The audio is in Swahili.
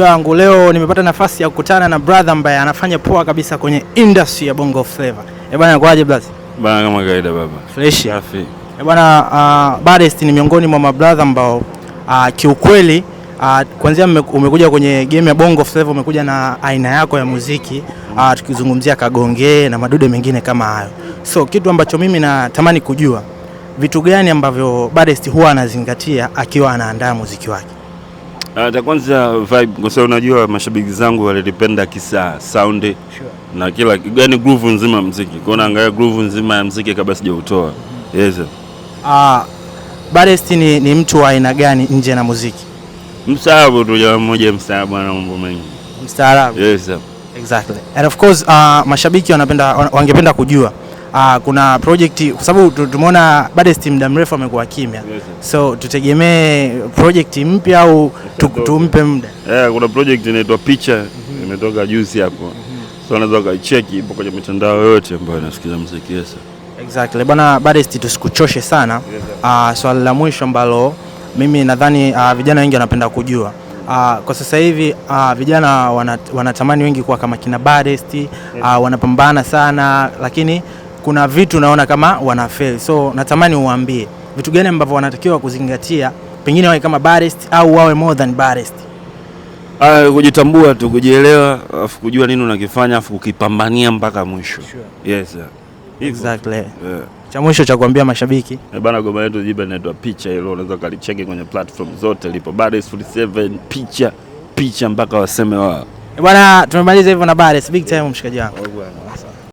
Yangu leo nimepata nafasi ya kukutana na brother ambaye anafanya poa kabisa kwenye industry ya Bongo Flava. Bwana kwaje brother? Bwana kama kawaida baba. Fresh. Safi. Bwana Baddest ni miongoni mwa mabrother ambao kiukweli kwanza umekuja kwenye game ya Bongo Flava, umekuja na aina yako ya muziki, tukizungumzia Kagonge na madude mengine kama hayo. So kitu ambacho mimi natamani kujua, vitu gani ambavyo Baddest huwa anazingatia akiwa anaandaa muziki wake? Ta kwanza vibe, kwa sababu unajua mashabiki zangu walipenda kisa sound, sure, na kila gani groove nzima ya muziki. Kwa naangalia groove nzima ya muziki kabla sijautoa. Yes. Baddest ni mtu wa aina gani nje na muziki? Mstaarabu tu, jamaa mmoja mstaarabu na mambo mengi. Mstaarabu. Yes. Exactly. And of course mashabiki wangependa kujua kuna project, kwa sababu tumeona Baddest muda mrefu amekuwa kimya. Yes. So tutegemee project mpya au tumpe muda? Kuna project inaitwa Picha, imetoka juzi hapo. So unaweza kaicheki, ipo kwenye mitandao yote ambayo inasikiza muziki. Yes. Exactly. Bwana Baddest, tusikuchoshe sana. Swali la mwisho ambalo mimi nadhani vijana wengi wanapenda kujua. Kwa sasa hivi vijana wanatamani wengi kuwa kama kina Baddest, wanapambana sana, lakini kuna vitu naona kama wanafail. So natamani uwaambie vitu gani ambavyo wanatakiwa kuzingatia, pengine wawe kama Baddest au wawe more than Baddest. Kujitambua tu, kujielewa, afu kujua nini unakifanya, afu kukipambania mpaka mwisho. Sure. Yes. Exactly. Yeah. Cha mwisho cha kuambia mashabiki. Bana, goma letu jiba inaitwa Picha, hilo unaweza kalicheki kwenye platform zote, lipo Baddest 47 Picha mpaka waseme wao. Bwana tumemaliza hivyo na Baddest. Big time mshikaji wangu.